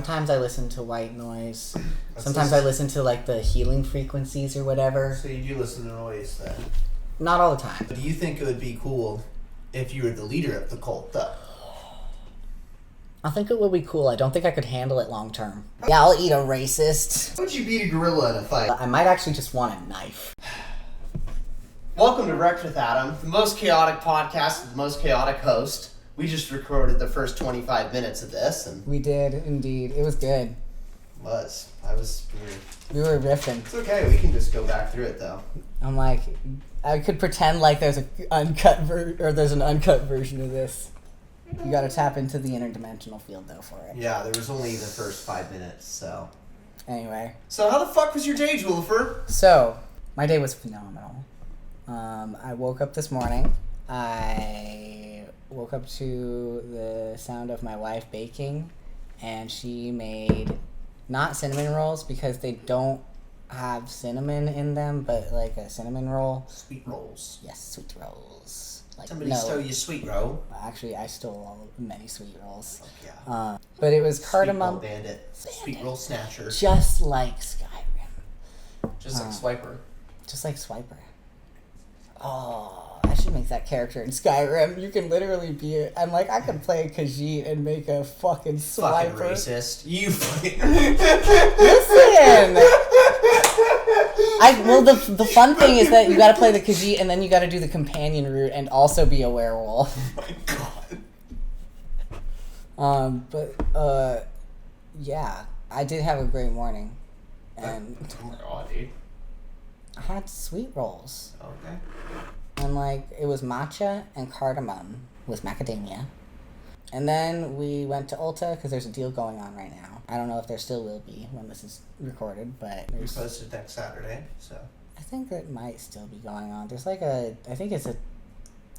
sometimes I listen to white noise. Sometimes I listen to, like, the healing frequencies or whatever. So you do listen to noise, then? Not all the time. But do you think it would be cool if you were the leader of the cult, though? I think it would be cool. I don't think I could handle it long term. Yeah, I'll eat a racist. How would you beat a gorilla in a fight? I might actually just want a knife. Welcome to Wrekt With Adam, the most chaotic podcast with the most chaotic host. We just recorded the first 25 minutes of this, and We did, indeed. It was good. I was weird. We were riffing. It's okay, we can just go back through it, though. I'm like, I could pretend like there's an uncut version of this. You gotta tap into the interdimensional field, though, for it. Yeah, there was only the first 5 minutes, so... Anyway. So how the fuck was your day, Julifer? So, my day was phenomenal. I woke up this morning. I woke up to the sound of my wife baking, and she made not cinnamon rolls because they don't have cinnamon in them, but like a cinnamon roll. Sweet rolls. Yes, sweet rolls. Like, Somebody stole your sweet roll. Actually, I stole many sweet rolls. Oh, yeah. But it was cardamom. Sweet roll bandit. Sweet roll snatcher. Just like Skyrim. Just like Swiper. Just like Swiper. Oh, I should make that character in Skyrim. You can literally be I'm like, I could play a Khajiit and make a fucking Swiper. Fucking racist. You fucking... Listen! The fun thing is that you gotta play the Khajiit and then you gotta do the companion route and also be a werewolf. Oh my god. Yeah. I did have a great morning. And oh my god, dude. I had sweet rolls. Okay. And, like, it was matcha and cardamom with macadamia. And then we went to Ulta because there's a deal going on right now. I don't know if there still will be when this is recorded, but We posted next Saturday, so... I think it might still be going on. There's like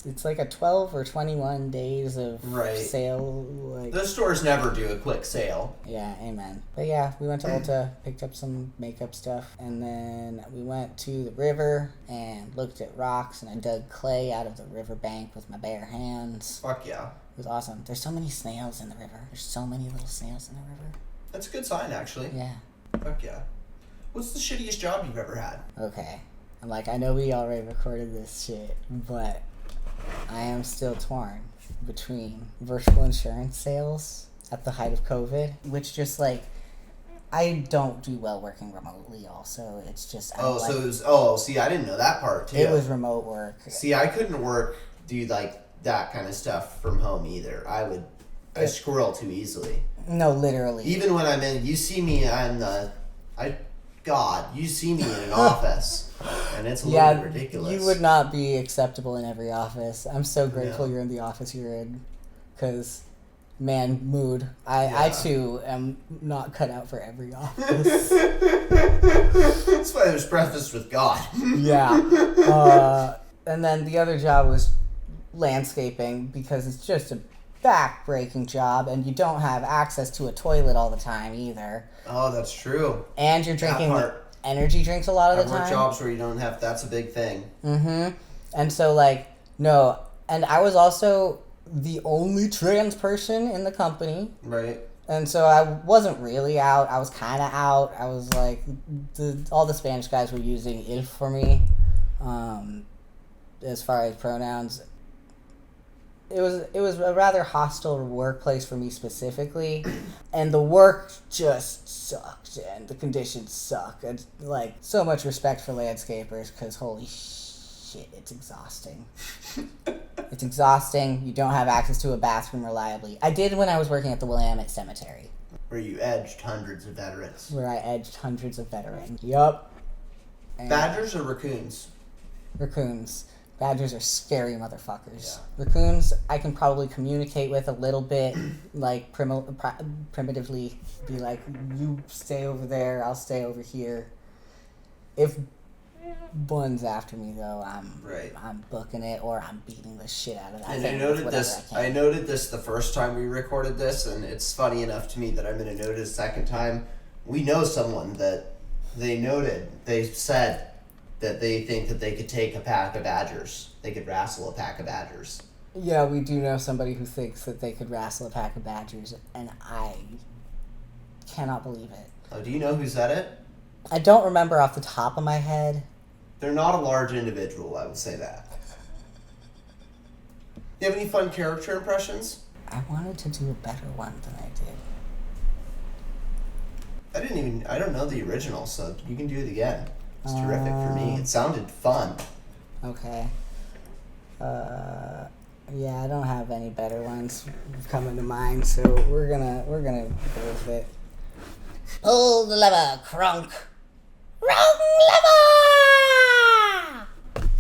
it's like a 12 or 21 days of sale. Like, those stores never do a quick sale. Yeah, amen. But yeah, we went to Ulta, picked up some makeup stuff, and then we went to the river and looked at rocks, and I dug clay out of the riverbank with my bare hands. Fuck yeah. It was awesome. There's so many snails in the river. There's so many little snails in the river. That's a good sign, actually. Yeah. Fuck yeah. What's the shittiest job you've ever had? Okay. I'm like, I know we already recorded this shit, but I am still torn between virtual insurance sales at the height of COVID, which just like, I don't do well working remotely also. It's just... see, I didn't know that part too. It was remote work. See, I couldn't do like that kind of stuff from home either. I squirrel too easily. No, literally. Even when you see me you see me in an office, and it's a little ridiculous. You would not be acceptable in every office. I'm so grateful you're in the office you're in, because, man, mood. I too am not cut out for every office. That's why there's breakfast with God. Yeah. And then the other job was landscaping, because it's just a back-breaking job, and you don't have access to a toilet all the time either. Oh, that's true. And you're drinking energy drinks a lot of the time. I've worked jobs where you don't have... That's a big thing. Mm-hmm. And so, like, no. And I was also the only trans person in the company. Right. And so I wasn't really out. I was kind of out. I was like... all the Spanish guys were using il for me. As far as pronouns... It was a rather hostile workplace for me specifically, and the work just sucked, and the conditions suck. And like, so much respect for landscapers, because holy shit, it's exhausting. It's exhausting. You don't have access to a bathroom reliably. I did when I was working at the Willamette Cemetery, where you edged hundreds of veterans. Yup. Badgers or raccoons? Raccoons. Badgers are scary motherfuckers. Yeah. Raccoons, I can probably communicate with a little bit, like primitively, be like, you stay over there, I'll stay over here. If one's after me, though, I'm booking it, or I'm beating the shit out of that. And I noted this the first time we recorded this, and it's funny enough to me that I'm going to note it a second time. We know someone that they said that they think that they could take a pack of badgers. They could wrestle a pack of badgers. Yeah, we do know somebody who thinks that they could wrestle a pack of badgers, and I cannot believe it. Oh, do you know who said it? I don't remember off the top of my head. They're not a large individual, I would say that. You have any fun character impressions? I wanted to do a better one than I did. I don't know the original, so you can do it again. It's terrific for me. It sounded fun. Okay. Yeah, I don't have any better ones coming to mind, so we're gonna go with it. Pull the lever, Crunk. Wrong lever!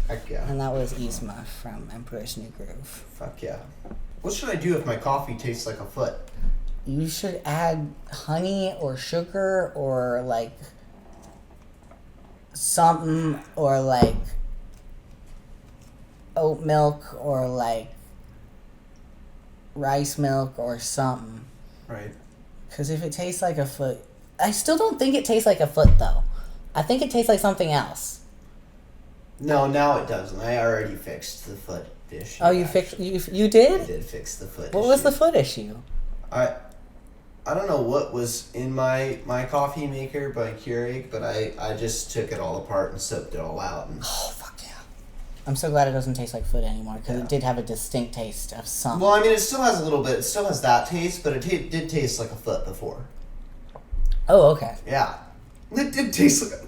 Heck yeah. And that was Yzma from Emperor's New Groove. Fuck yeah. What should I do if my coffee tastes like a foot? You should add honey or sugar or like something, or like oat milk or like rice milk or something. Right. Because if it tastes like a foot, I still don't think it tastes like a foot though. I think it tastes like something else. No, now it doesn't. I already fixed the foot issue. Oh, you fixed? You did? I did fix the foot issue. What was the foot issue? I don't know what was in my coffee maker by Keurig, but I just took it all apart and soaked it all out. And Oh, fuck yeah. I'm so glad it doesn't taste like foot anymore, because it did have a distinct taste of something. Well, I mean, it still has a little bit. It still has that taste, but it did taste like a foot before. Oh, okay. Yeah. It did taste like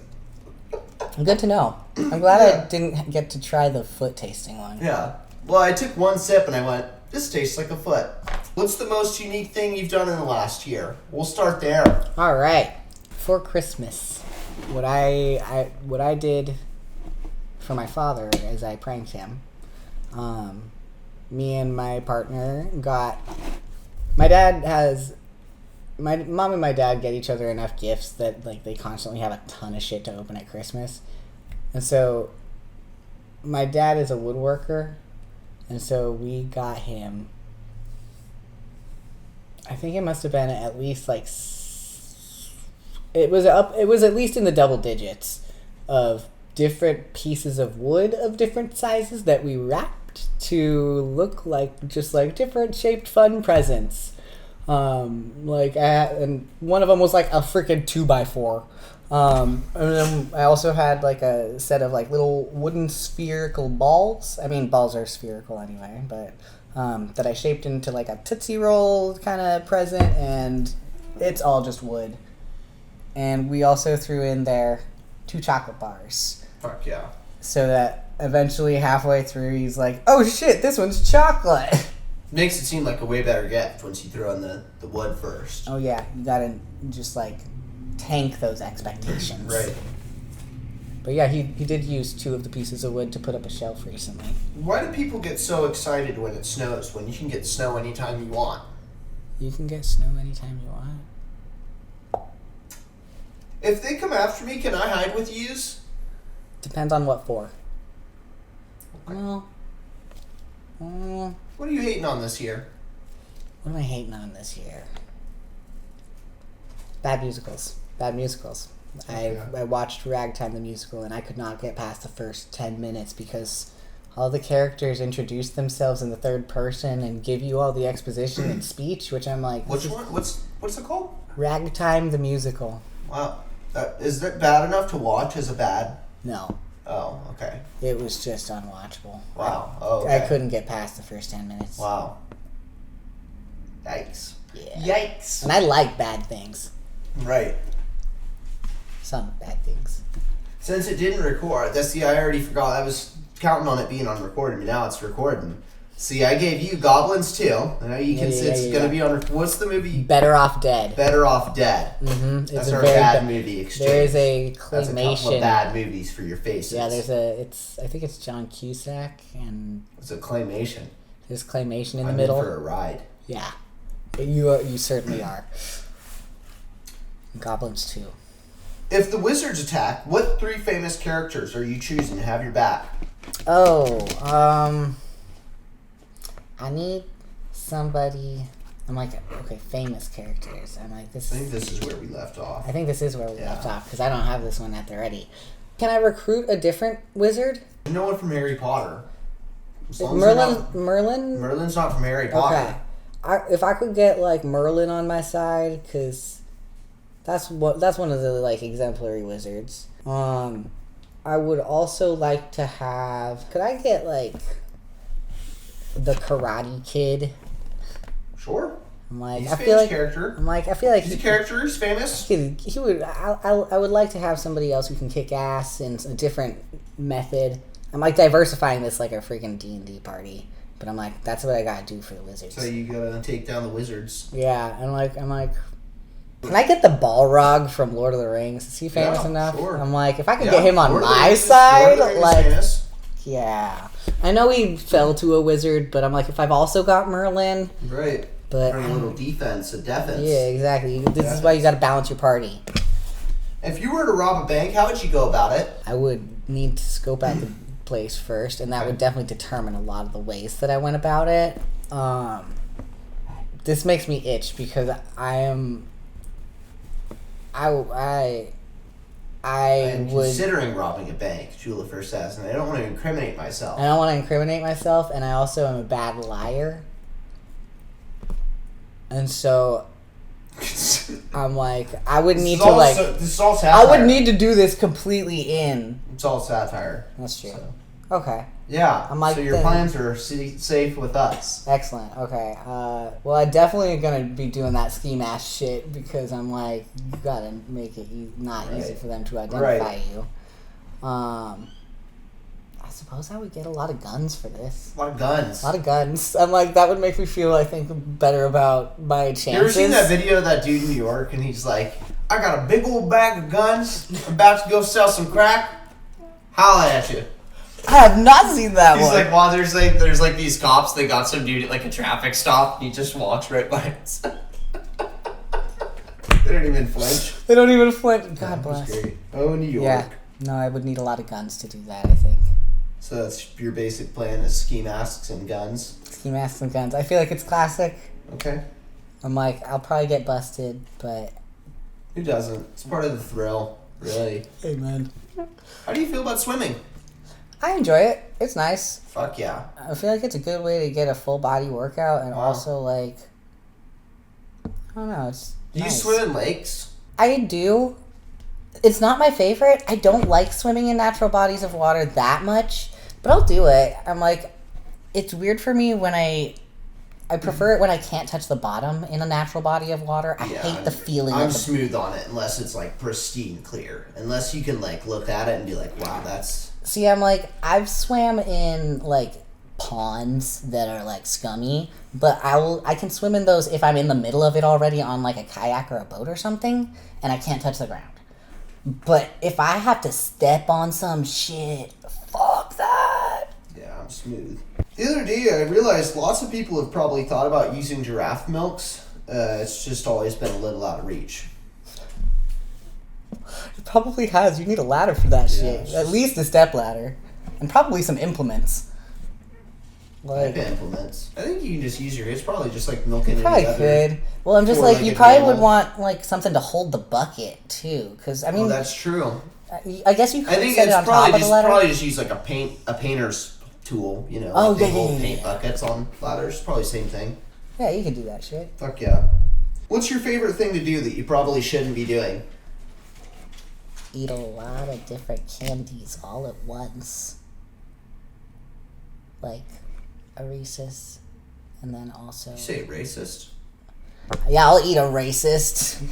Good to know. I'm glad I didn't get to try the foot tasting one. Yeah. Well, I took one sip and I went, this tastes like a foot. What's the most unique thing you've done in the last year? We'll start there. All right. For Christmas, what I did for my father is I pranked him. Me and my partner got... My mom and my dad get each other enough gifts that like they constantly have a ton of shit to open at Christmas. And so my dad is a woodworker, and so we got him, I think it must have been at least like it was at least in the double digits of different pieces of wood of different sizes that we wrapped to look like just like different shaped fun presents. And one of them was like a freaking 2x4. And then I also had like a set of like little wooden spherical balls. I mean, balls are spherical anyway, but that I shaped into like a Tootsie Roll kind of present, and it's all just wood. And we also threw in there 2 chocolate bars. Fuck yeah. So that eventually halfway through he's like, oh shit, this one's chocolate. Makes it seem like a way better gift once you throw in the wood first. Oh yeah, you gotta just like tank those expectations. Right. But yeah, he did use 2 of the pieces of wood to put up a shelf recently. Why do people get so excited when it snows, when you can get snow anytime you want? You can get snow anytime you want. If they come after me, can I hide with yous? Depends on what for. Okay. Well, What are you hating on this year? what am I hating on this year? Bad musicals. Okay. I watched Ragtime the musical, and I could not get past the first 10 minutes because all the characters introduce themselves in the third person and give you all the exposition and speech, which I'm like... Which one? What's it called? Ragtime the musical. Wow. Is that bad enough to watch as a bad? No. Oh, okay. It was just unwatchable. Wow. Oh, okay. I couldn't get past the first 10 minutes. Wow. Yikes. Yeah. Yikes. And I like bad things. Right. Some bad things. Since it didn't record, I already forgot. I was counting on it being on recording, but now it's recording. See, I gave you Goblins too. I know you can say it's going to be on... What's the movie? Better Off Dead. Better Off Dead. Mm-hmm. That's our bad movie exchange. There's a claymation. That's a couple of bad movies for your faces. Yeah, I think it's John Cusack, and It's a claymation. there's claymation in the I'm middle. in for a ride. Yeah. You certainly are. Goblins too. If the wizards attack, what 3 famous characters are you choosing to have your back? I need somebody. I'm like, okay, famous characters. I'm like, I think this is where we left off. I think this is where we left off, because I don't have this one at the ready. Can I recruit a different wizard? No one from Harry Potter. Merlin? Merlin's not from Harry Potter. Okay. If I could get like Merlin on my side, because That's one of the like exemplary wizards. I would also like to have. Could I get like the Karate Kid? Sure. I'm like, He's I a feel famous like character. I'm like, I feel like He's a character. He's famous. He would. I would like to have somebody else who can kick ass in a different method. I'm like diversifying this like a freaking D&D party, but I'm like, that's what I gotta do for the wizards. So you gotta take down the wizards. Yeah, I'm like, can I get the Balrog from Lord of the Rings? Is he famous enough? Sure. I'm like, if I could get him on Lord my side, like, famous. yeah. I know he fell to a wizard, but I'm like, if I've also got Merlin, Right. but a little defense, a defense. Yeah, exactly. This is why you got to balance your party. If you were to rob a bank, how would you go about it? I would need to scope out the place first, and that would definitely determine a lot of the ways that I went about it. This makes me itch because I'm considering robbing a bank, Jula first says, and I don't want to incriminate myself. I don't want to incriminate myself, and I also am a bad liar. And so I'm like, I would need to like. This is all satire. I would need to do this completely in. It's all satire. That's true. So. Okay. Yeah. I'm like, so your plans are safe with us. Excellent. Okay. Well, I definitely am gonna be doing that ski mask shit because I'm like, you gotta make it not easy for them to identify you. I suppose I would get a lot of guns for this. A lot of guns. A lot of guns. I'm like, that would make me feel, I think, better about my chances. You ever seen that video of that dude in New York and he's like, I got a big old bag of guns. I'm about to go sell some crack. Holla at you. I have not seen that one. He's like, well, there's like these cops. They got some dude at like a traffic stop. And he just walks right by us. They don't even flinch. They don't even flinch. God bless. Great. Oh, New York. Yeah. No, I would need a lot of guns to do that, I think. So that's your basic plan is ski masks and guns? Ski masks and guns. I feel like it's classic. Okay. I'm like, I'll probably get busted, but... Who doesn't? It's part of the thrill, really. Hey, man. How do you feel about swimming? I enjoy it. It's nice. Fuck yeah. I feel like it's a good way to get a full body workout and also, like... I don't know, it's Do you nice. swim in lakes? I do. It's not my favorite. I don't like swimming in natural bodies of water that much, but I'll do it. I'm like, it's weird for me when I prefer it when I can't touch the bottom in a natural body of water. I hate the feeling I'm of the... smooth on it unless it's like pristine clear. Unless you can like look at it and be like, wow, that's... See, I'm like, I've swam in like ponds that are like scummy, but I can swim in those if I'm in the middle of it already on like a kayak or a boat or something, and I can't touch the ground. But if I have to step on some shit, fuck that. Yeah, I'm smooth. The other day I realized lots of people have probably thought about using giraffe milks. It's just always been a little out of reach. It probably has. You need a ladder for that shit. At least a step ladder. And probably some implements. Like implements. I think you can just use it's probably just like milking. Probably could. Well, I'm just like, you probably would want like something to hold the bucket too, because I mean, that's true. I guess you could set it on probably top of the ladder. Probably just use like a painter's tool, you know. Oh like hold paint buckets on ladders. Probably the same thing. Yeah, you could do that shit. Fuck yeah. What's your favorite thing to do that you probably shouldn't be doing? Eat a lot of different candies all at once. Like a Reese's, and then also... You say racist? Yeah, I'll eat a racist.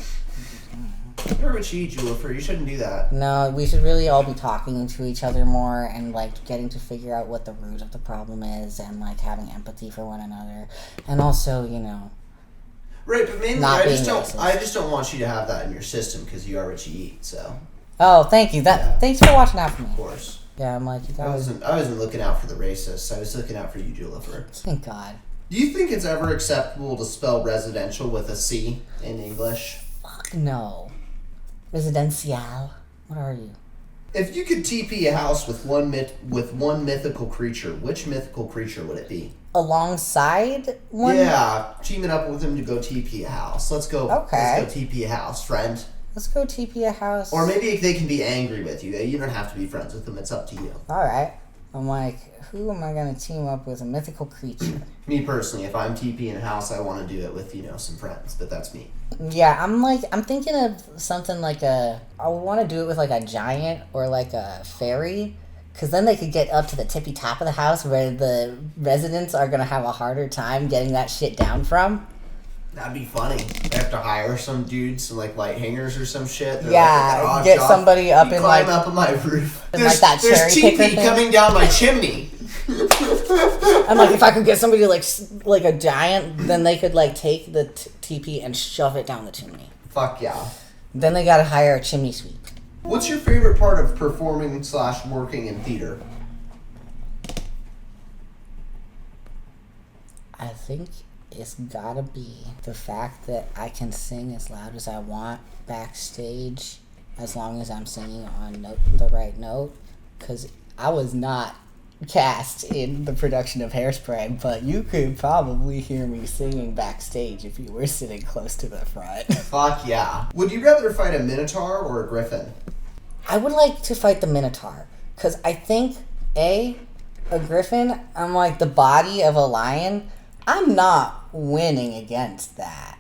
Where would you eat, Julifer? You shouldn't do that. No, we should really all be talking to each other more and, like, getting to figure out what the root of the problem is and, like, having empathy for one another. And also, you know... Right, but mainly I just don't want you to have that in your system because you are what you eat, so... Oh, thank you. Thanks for watching out for me. Of course. Yeah, I'm like, you guys... I wasn't looking out for the racists. I was looking out for you, Julifer. Thank God. Do you think it's ever acceptable to spell residential with a C in English? Fuck no. Resedencial. What are you? If you could TP a house with one mythical creature, which mythical creature would it be? Alongside one? Yeah, teaming up with him to go TP a house. Let's go. Okay. Let's go TP a house, friend. Let's go TP a house. Or maybe they can be angry with you. You don't have to be friends with them. It's up to you. Alright. I'm like, who am I gonna team up with? A mythical creature. Me personally, if I'm TP in a house, I want to do it with, some friends, but that's me. Yeah, I'm thinking of something like I want to do it with like a giant or like a fairy, because then they could get up to the tippy top of the house where the residents are gonna have a harder time getting that shit down from. That'd be funny. They have to hire some dudes, some light hangers or some shit. They're Yeah, get somebody up and climb up on my roof. There's TP coming down my chimney. I'm like, if I could get somebody like a giant, then they could take the TP and shove it down the chimney. Fuck yeah. Then they gotta hire a chimney sweep. What's your favorite part of performing / working in theater? I think it's gotta be the fact that I can sing as loud as I want backstage, as long as I'm singing on the right note. Because I was not cast in the production of Hairspray, but you could probably hear me singing backstage if you were sitting close to the front. Fuck yeah. Would you rather fight a Minotaur or a Griffin? I would like to fight the Minotaur, because I think, a Griffin, I'm like the body of a lion. I'm not winning against that.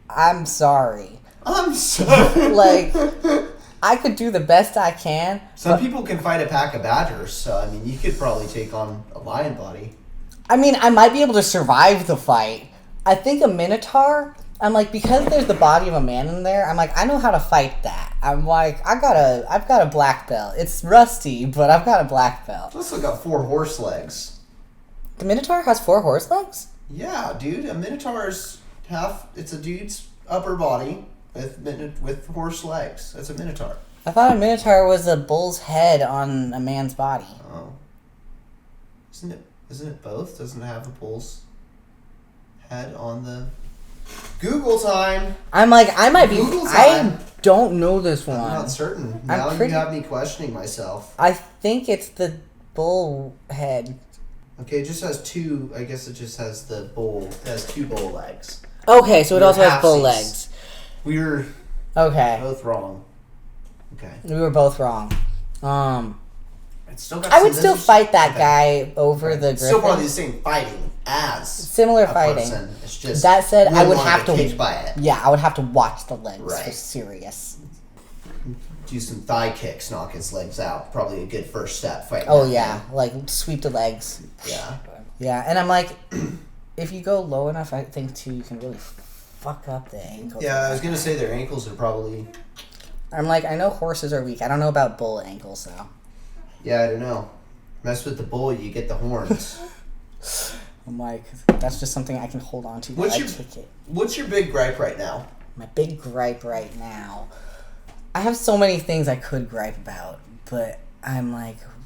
I'm sorry. I'm sorry. I could do the best I can. Some people can fight a pack of badgers, so, you could probably take on a lion body. I might be able to survive the fight. I think a Minotaur, because there's the body of a man in there, I know how to fight that. I've got a black belt. It's rusty, but I've got a black belt. It's also got 4 horse legs. The Minotaur has 4 horse legs? Yeah, dude. A Minotaur's it's a dude's upper body with horse legs. That's a Minotaur. I thought a Minotaur was a bull's head on a man's body. Oh. Isn't it both? Doesn't it have a bull's head on the... Google time! I might be... Google time. I don't know this one. I'm not certain. Now you have me questioning myself. I think it's the bull head. Okay, it just has 2... I guess it just has the bull... It has 2 bull legs. Okay, so it also has bull legs. We were... Okay. Both wrong. Okay. We were both wrong. I would still fight that guy over the Griffin. Still probably the same fighting as similar fighting. Person. It's just that said, I would have to kicked by it. Yeah, I would have to watch the legs for serious. Do some thigh kicks, knock his legs out. Probably a good first step fighting. Oh yeah, sweep the legs. Yeah. Yeah, and if you go low enough, I think too, you can really fuck up the ankles. Yeah, I was gonna say their ankles are probably... I know horses are weak. I don't know about bull ankles, though. Yeah, I don't know. Mess with the bull, you get the horns. I'm that's just something I can hold on to. What's your big gripe right now? My big gripe right now? I have so many things I could gripe about, but I'm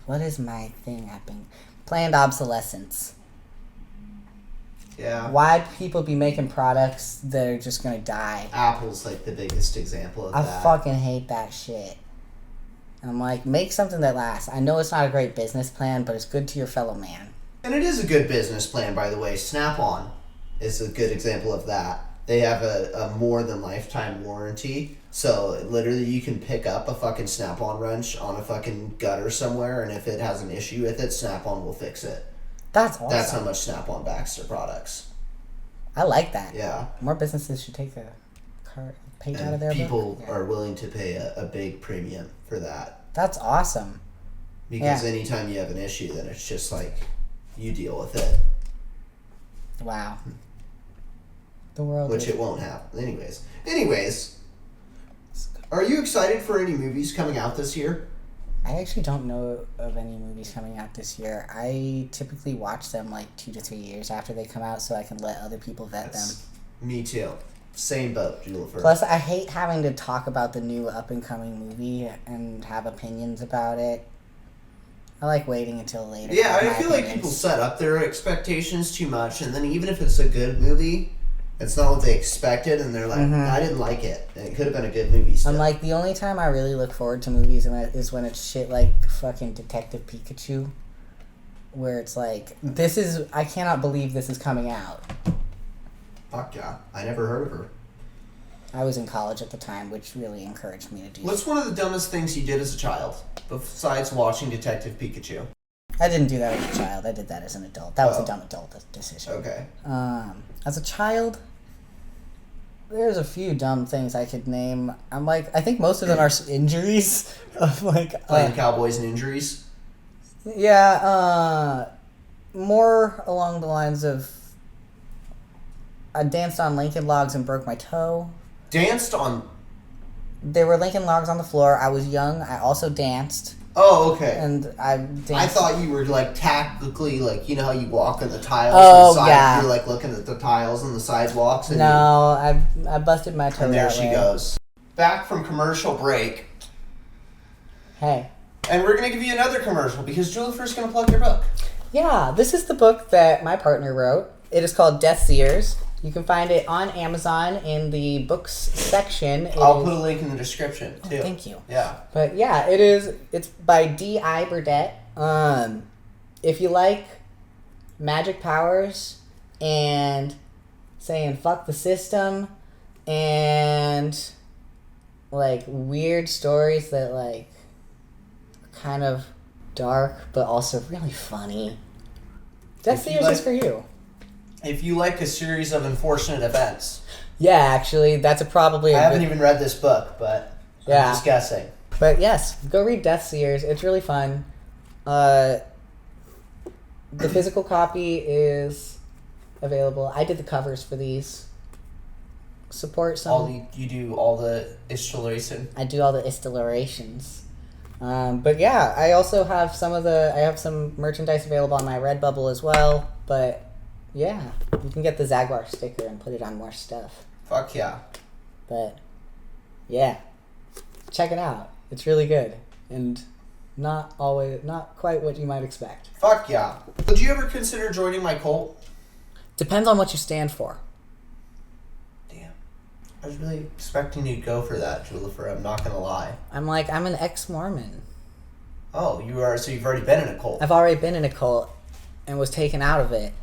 what is my thing happening? Planned obsolescence. Yeah. Why people be making products that are just gonna die? Apple's the biggest example of that. I fucking hate that shit. I'm make something that lasts. I know it's not a great business plan, but it's good to your fellow man. And it is a good business plan, by the way. Snap-on is a good example of that. They have a more than lifetime warranty. So literally you can pick up a fucking Snap-on wrench on a fucking gutter somewhere, and if it has an issue with it, Snap-on will fix it. That's awesome. That's how much Snap-on backs their products. I like that. Yeah. More businesses should take a page out of their people are willing to pay a big premium for that. That's awesome. Because anytime you have an issue, then it's just you deal with it. Wow. The world. Which it won't have. Anyways, are you excited for any movies coming out this year? I actually don't know of any movies coming out this year. I typically watch them 2 to 3 years after they come out so I can let other people vet them. Me too. Same boat, Julifer. Plus, I hate having to talk about the new up-and-coming movie and have opinions about it. I like waiting until later. Yeah, I feel like people set up their expectations too much, and then even if it's a good movie, it's not what they expected, and they're I didn't like it. And it could have been a good movie still. I'm the only time I really look forward to movies is when it's shit like fucking Detective Pikachu, where it's I cannot believe this is coming out. Fuck yeah. I never heard of her. I was in college at the time, which really encouraged me to do What's one of the dumbest things you did as a child, besides watching Detective Pikachu? I didn't do that as a child. I did that as an adult. That was a dumb adult decision. Okay. As a child, there's a few dumb things I could name. I think most of them are injuries of playing Cowboys and injuries. Yeah, more along the lines of I danced on Lincoln Logs and broke my toe. Danced on? There were Lincoln Logs on the floor. I was young. I also danced. Oh, okay. And I danced. I thought you were tactically you know how you walk on the tiles. Oh, the side, yeah. You're looking at the tiles and the sidewalks. And no, I busted my toe. And there that she way. goes. Back from commercial break. Hey. And we're gonna give you another commercial because Julifer's gonna plug your book. Yeah, this is the book that my partner wrote. It is called Seers. You can find it on Amazon in the books section. I'll put a link in the description too. Thank you. Yeah. But yeah, it is. It's by D.I. Burdett. If you like magic powers and saying fuck the system and weird stories that kind of dark but also really funny, Seers is for you. If you like a series of unfortunate events. Yeah, actually, that's I haven't even read this book, but I'm just guessing. But yes, go read Seers. It's really fun. The physical copy is available. I did the covers for these. Support some. You do all the installation? I do all the installations. But yeah, I also have I have some merchandise available on my Redbubble as well, but yeah, you can get the Jaguar sticker and put it on more stuff. Fuck yeah. But yeah, check it out. It's really good and not quite what you might expect. Fuck yeah. Would you ever consider joining my cult? Depends on what you stand for. Damn. I was really expecting you to go for that, Julifer. I'm not gonna lie. I'm an ex-Mormon. Oh, you are. So you've already been in a cult. I've already been in a cult and was taken out of it.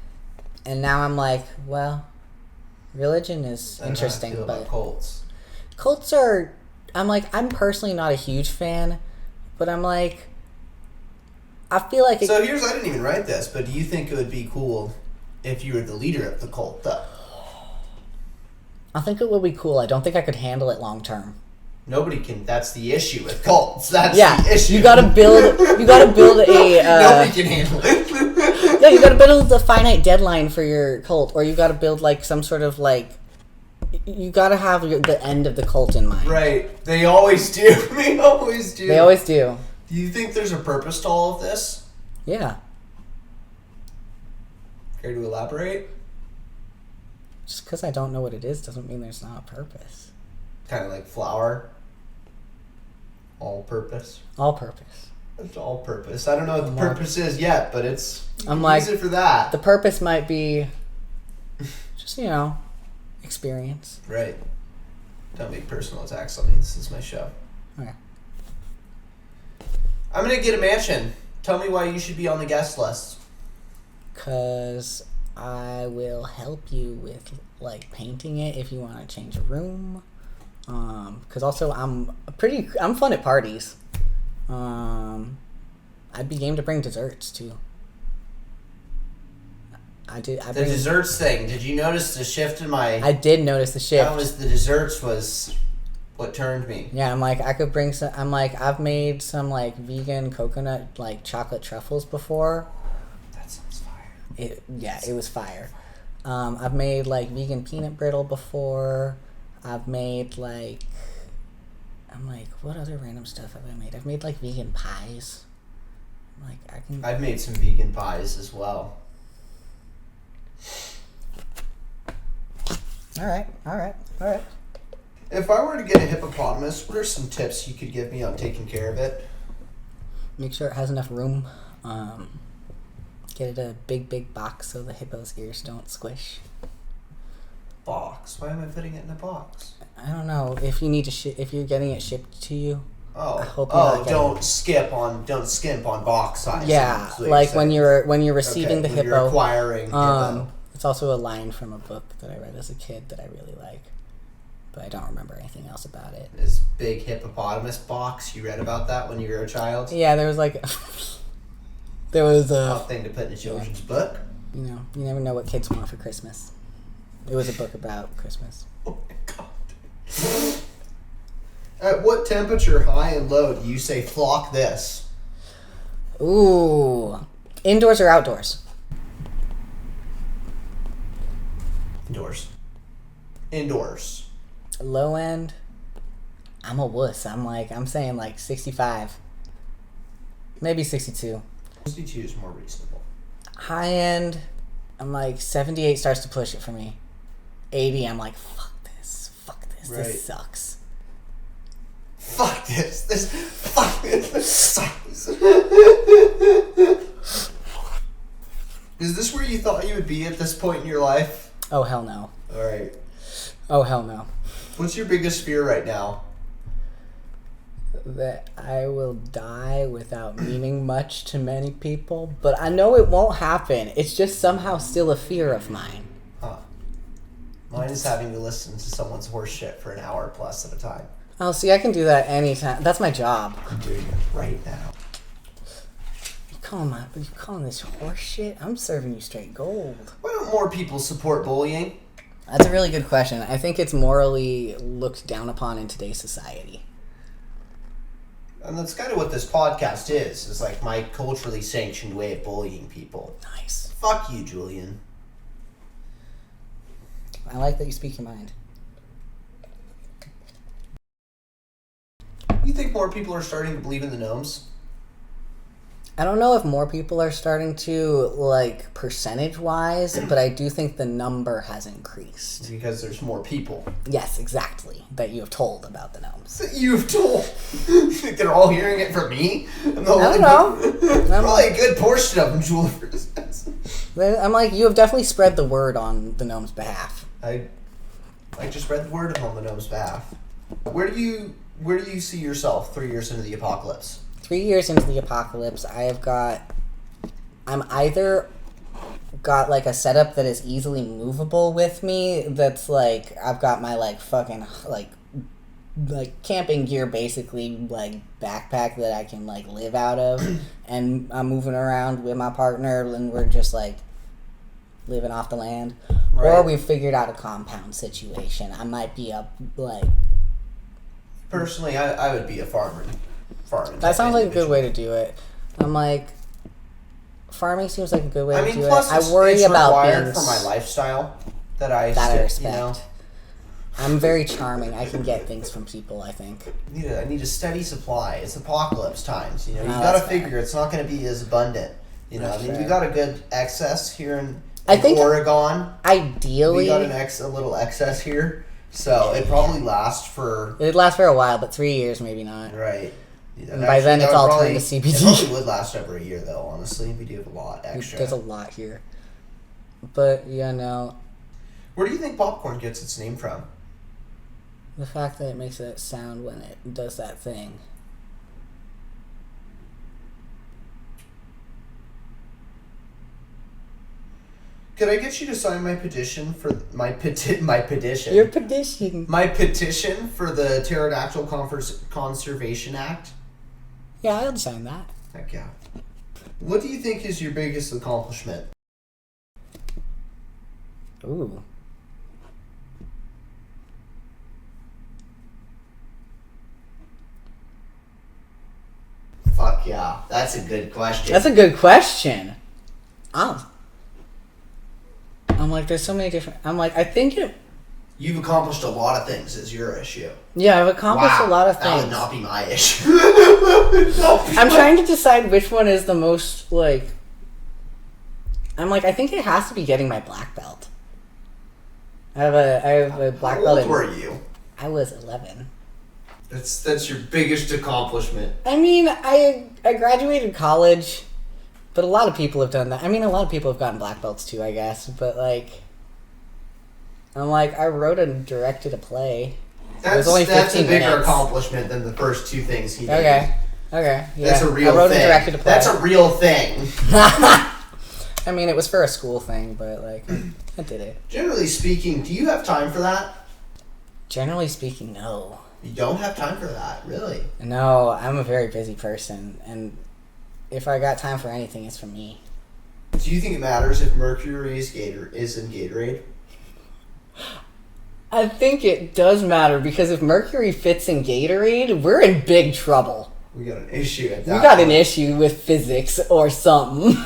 And now I'm well, religion is interesting, but but cults are. I'm personally not a huge fan, but I feel like. So I didn't even write this, but do you think it would be cool if you were the leader of the cult, though? I think it would be cool. I don't think I could handle it long term. Nobody can. That's the issue with cults. That's the issue. You gotta build a. Nobody can handle it. Yeah, you gotta build a finite deadline for your cult, or you gotta build some sort of you gotta have the end of the cult in mind. Right. They always do. They always do. Do you think there's a purpose to all of this? Yeah. Care to elaborate? Just because I don't know what it is doesn't mean there's not a purpose. Kind of like flour. All purpose. All purpose. It's all purpose. I don't know what the purpose is yet, but use it for that. The purpose might be just, experience. Right. Don't make personal attacks on me. This is my show. Okay. I'm going to get a mansion. Tell me why you should be on the guest list. Because I will help you with, painting it if you want to change a room. Because also I'm fun at parties. I'd be game to bring desserts too. The desserts thing. Did you notice the shift in my? I did notice the shift. That was the desserts was what turned me. Yeah, I could bring some. I've made some vegan coconut chocolate truffles before. That sounds fire. It was fire. I've made vegan peanut brittle before. I've made what other random stuff have I made? I've made vegan pies. I've made some vegan pies as well. All right. If I were to get a hippopotamus, what are some tips you could give me on taking care of it? Make sure it has enough room. Get it a big box so the hippo's ears don't squish. Box? Why am I putting it in a box? I don't know. If you need to if you're getting it shipped to you. Don't skimp on box size. Yeah, when you're receiving the hippo. You're acquiring hippo. It's also a line from a book that I read as a kid that I really like, but I don't remember anything else about it. This big hippopotamus box. You read about that when you were a child? Yeah, there was There was Odd thing to put in a children's book. You know, you never know what kids want for Christmas. It was a book about Christmas. Oh my god. At what temperature, high and low, do you say flock this? Ooh. Indoors or outdoors? Indoors. Low end? I'm a wuss. I'm saying like 65. Maybe 62. 62 is more reasonable. High end, I'm like 78 starts to push it for me. 80, I'm like, fuck this. Right. This sucks. Fuck this. This sucks. Is this where you thought you would be at this point in your life? Oh, hell no. Alright. Oh, hell no. What's your biggest fear right now? That I will die without meaning much to many people, but I know it won't happen. It's just somehow still a fear of mine. Huh. Mine is having to listen to someone's horse shit for an hour plus at a time. Oh, see, I can do that anytime. That's my job. I'm doing it right now. You calling this horse shit? I'm serving you straight gold. Why don't more people support bullying? That's a really good question. I think it's morally looked down upon in today's society. And that's kind of what this podcast is like my culturally sanctioned way of bullying people. Nice. Fuck you, Julian. I like that you speak your mind. You think more people are starting to believe in the gnomes? I don't know if more people are starting to, like, percentage-wise, but I do think the number has increased. Because there's more people. Yes, exactly. That you have told about the gnomes. That you've told. You think they're all hearing it from me? I don't know. Probably a good portion of them, Julian. I'm like, you have definitely spread the word on the gnomes' behalf. I just spread the word on the gnomes' behalf. Where do you see yourself 3 years into the apocalypse? 3 years into the apocalypse, I'm either got like a setup that is easily movable with me, that's like, I've got my like fucking like camping gear, basically like backpack that I can like live out of, and I'm moving around with my partner and we're just like living off the land. Right. Or we've figured out a compound situation. I might be up like... Personally, I would be a farmer. That sounds like a good way to do it. I'm like, farming seems like a good way to do it. I worry about things for my lifestyle that I respect. You know? I'm very charming. I can get things from people, I think. I need a steady supply. It's apocalypse times. You know, you gotta figure it's not going to be as abundant. You know, That's fair. we got a good excess here in Oregon. Ideally, we got a little excess here, so it probably lasts for. It'd last for a while, but 3 years maybe not. Right. And by then, it's all turned to CBD. It probably would last over a year, though. Honestly, we do have a lot extra. There's a lot here, but yeah, no. Where do you think popcorn gets its name from? The fact that it makes that sound when it does that thing. Could I get you to sign my petition for my petition? Your petition. My petition for the Pterodactyl Conservation Act? Yeah, I'll sign that. Heck yeah. What do you think is your biggest accomplishment? Ooh. Fuck yeah. That's a good question. That's a good question. I'm like, there's so many different... I'm like, I think it... You've accomplished a lot of things is your issue. Yeah, I've accomplished a lot of things. That would not be my issue. I'm trying to decide which one is the most, like... I'm like, I think it has to be getting my black belt. I have a black belt. How old were you? I was 11. That's your biggest accomplishment. I mean, I graduated college, but a lot of people have done that. I mean, a lot of people have gotten black belts too, I guess. But like, I'm like, I wrote and directed a play. It was only 15 that's a bigger minutes. accomplishment than the first two things he did. Okay. Yeah. That's a real I wrote thing. and directed a play. That's a real thing. I mean, it was for a school thing, but like, I did it. Generally speaking, do you have time for that? Generally speaking, no. You don't have time for that, really? No, I'm a very busy person, and if I got time for anything, it's for me. Do you think it matters if Mercury is in Gatorade? I think it does matter because if Mercury fits in Gatorade, we're in big trouble. We got an issue at that We got point. an issue with physics or something.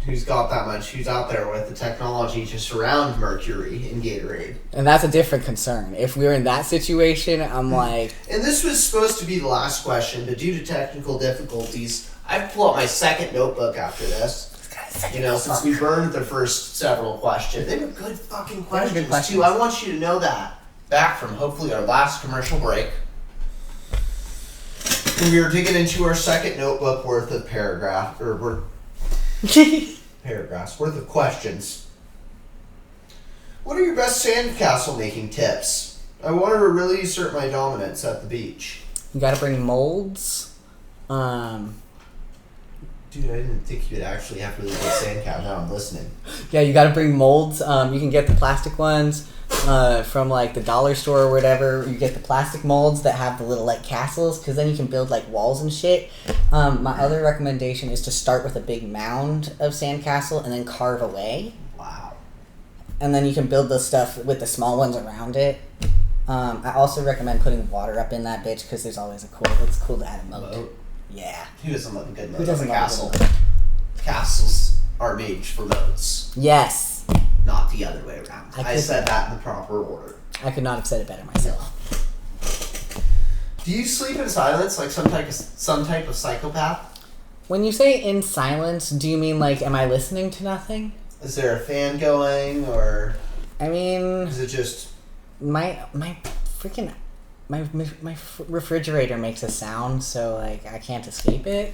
Who's got that much? Who's out there with the technology to surround Mercury in Gatorade? And that's a different concern. If we're in that situation, I'm like... And this was supposed to be the last question, but due to technical difficulties, I pull out my second notebook after this. You know, since we burned the first several questions. They were good fucking questions, too. I want you to know that. Back from hopefully our last commercial break. We were digging into our second notebook worth of paragraphs worth of questions. What are your best sandcastle making tips? I want to really assert my dominance at the beach. You gotta bring molds. Dude, I didn't think you'd actually have really good sandcastle. Now I'm listening. Yeah, you gotta bring molds. You can get the plastic ones from like the dollar store or whatever. You get the plastic molds that have the little like castles, because then you can build like walls and shit. My other recommendation is to start with a big mound of sandcastle and then carve away. Wow. And then you can build the stuff with the small ones around it. I also recommend putting water up in that bitch because there's always it's cool to add a moat. Yeah. Who doesn't love a good moat? Who doesn't love love a castle? good moat? Castles are made for moats, Yes. not the other way around. I could- said that in the proper order. I could not have said it better myself. Do you sleep in silence like some type of psychopath? When you say in silence, do you mean like, am I listening to nothing? Is there a fan going, or I mean, is it just... my freaking my refrigerator makes a sound, so like I can't escape it.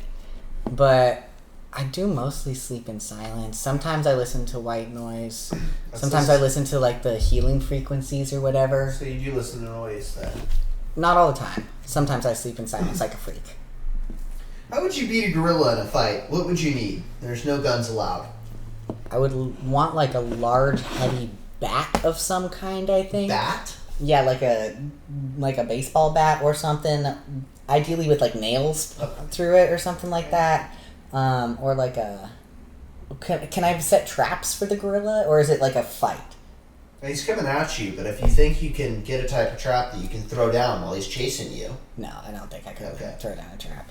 But I do mostly sleep in silence. Sometimes I listen to white noise. Sometimes I listen to like the healing frequencies or whatever. So you do listen to noise then? Not all the time. Sometimes I sleep in silence like a freak. How would you beat a gorilla in a fight? What would you need? There's no guns allowed. I would want like a large, heavy bat of some kind, I think. Bat? Yeah, like a baseball bat or something. Ideally with like nails through it or something like that. Or like a... Can I set traps for the gorilla? Or is it like a fight? He's coming at you, but if you think you can get a type of trap that you can throw down while he's chasing you... No, I don't think I could Okay. throw down a trap.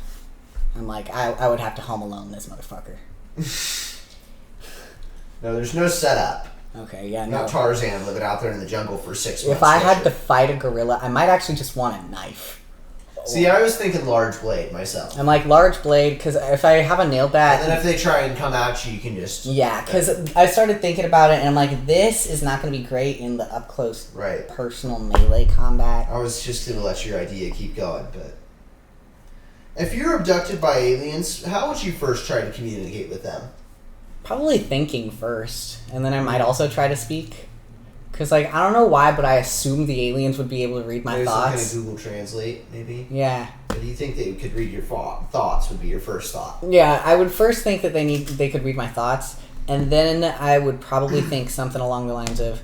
I'm like, I would have to Home Alone this motherfucker. No, there's no setup. Okay, yeah, Not no. Tarzan living out there in the jungle for 6 months. If I had to fight a gorilla, I might actually just want a knife. See, I was thinking large blade myself. I'm like, large blade, because if I have a nail bat... And then if they try and come at you, you can just... Yeah, because I started thinking about it, and I'm like, this is not going to be great in the up-close Right. personal melee combat. I was just going to let your idea keep going, but... If you're abducted by aliens, how would you first try to communicate with them? Probably thinking first, and then I might also try to speak. Because, like, I don't know why, but I assumed the aliens would be able to read my Maybe some kind of thoughts. Google Translate, maybe? Yeah. But do you think they could read your thoughts would be your first thought? Yeah, I would first think that they could read my thoughts, and then I would probably think something along the lines of,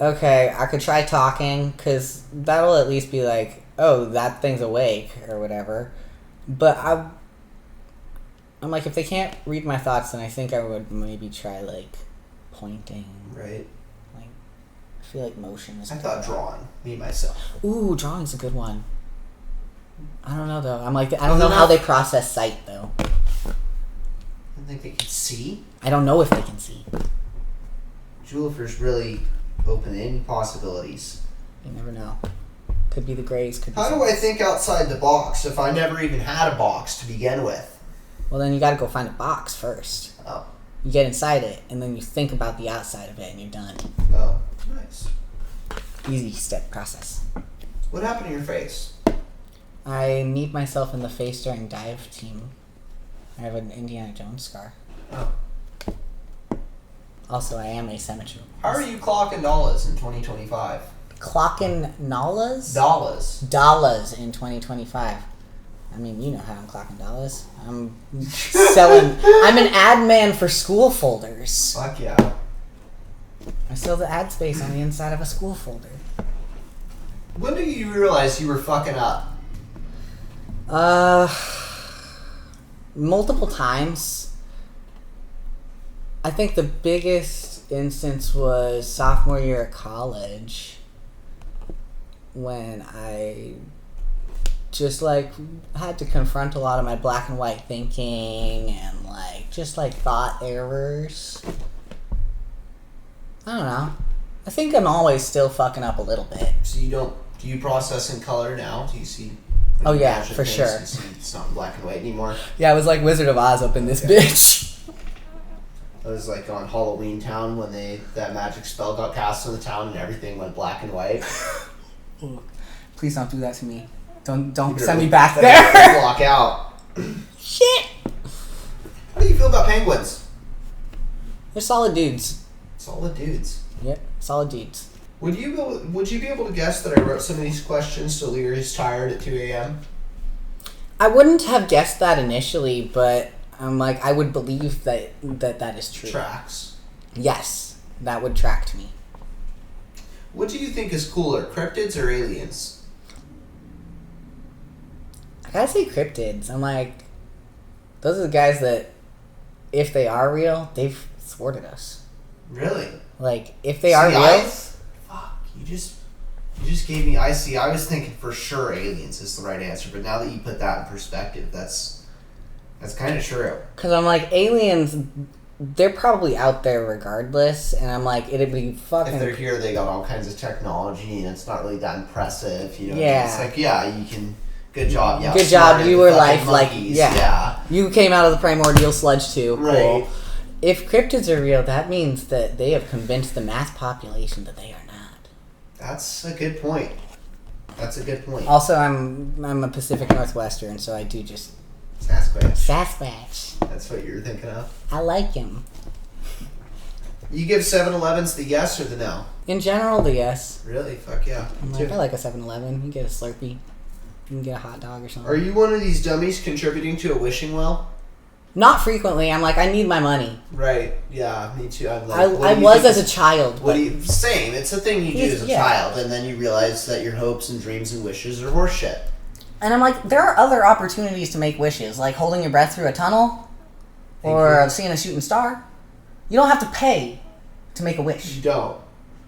okay, I could try talking, because that'll at least be like, oh, that thing's awake, or whatever. But I'm like, if they can't read my thoughts, then I think I would maybe try, like, pointing. Right. Like, I feel like motion is... I thought drawing. Me, myself. Ooh, drawing's a good one. I don't know, though. I'm like, I don't know how they process sight, though. I don't think they can see. I don't know if they can see. Julifers really open any possibilities. You never know. Could be the Greys, could be... How do I think outside the box if I never even had a box to begin with? Well, then you gotta go find a box first. Oh. You get inside it, and then you think about the outside of it, and you're done. Oh, nice. Easy step process. What happened to your face? I kneed myself in the face during dive team. I have an Indiana Jones scar. Oh. Also, I am asymmetry. How are you clocking Dollaz in 2025? Clockin' Dollaz? Dollaz. In 2025. I mean, you know how I'm clocking Dollaz. I'm selling... I'm an ad man for school folders. Fuck yeah. I sell the ad space on the inside of a school folder. When did you realize you were fucking up? multiple times. I think the biggest instance was sophomore year of college when I just like had to confront a lot of my black and white thinking and like just like thought errors. I don't know. I think I'm always still fucking up a little bit. So do you process in color now? Do you see? Oh yeah, for sure. You see it's not in black and white anymore. Yeah, it was like Wizard of Oz up in this bitch. It was like on Halloween Town when that magic spell got cast on the town and everything went black and white. Please don't do that to me. Don't send me back there. Block out. Shit. How do you feel about penguins? They're solid dudes. Solid dudes. Yep, solid dudes. Would you be able to guess that I wrote some of these questions so Leary's tired at 2 a.m.? I wouldn't have guessed that initially, but I'm like, I would believe that is true. Tracks. Yes, that would track to me. What do you think is cooler, cryptids or aliens? I gotta say cryptids. I'm like, those are the guys that, if they are real, they've thwarted us. Really? Like, if they are real... Fuck, you just gave me... I was thinking for sure aliens is the right answer, but now that you put that in perspective, that's kind of true. Because I'm like, aliens, they're probably out there regardless, and I'm like, it'd be fucking... If they're here, they got all kinds of technology, and it's not really that impressive, you know? Yeah. It's like, yeah, you can... Good job, yeah. Good job, you were life, like, monkeys. yeah. You came out of the primordial sludge too. Right. Cool. If cryptids are real, that means that they have convinced the mass population that they are not. That's a good point. Also, I'm a Pacific Northwestern, so I do just... Sasquatch. That's what you were thinking of? I like him. You give 7-Elevens the yes or the no? In general, the yes. Really? Fuck yeah. I'm like, I like a 7-Eleven. You can get a Slurpee. You can get a hot dog or something. Are you one of these dummies contributing to a wishing well? Not frequently. I'm like, I need my money. Right. Yeah, me too. I'm like, I was as a child. Same. It's a thing you do as a child, and then you realize that your hopes and dreams and wishes are horseshit. And I'm like, there are other opportunities to make wishes, like holding your breath through a tunnel, or seeing a shooting star. You don't have to pay to make a wish. You don't.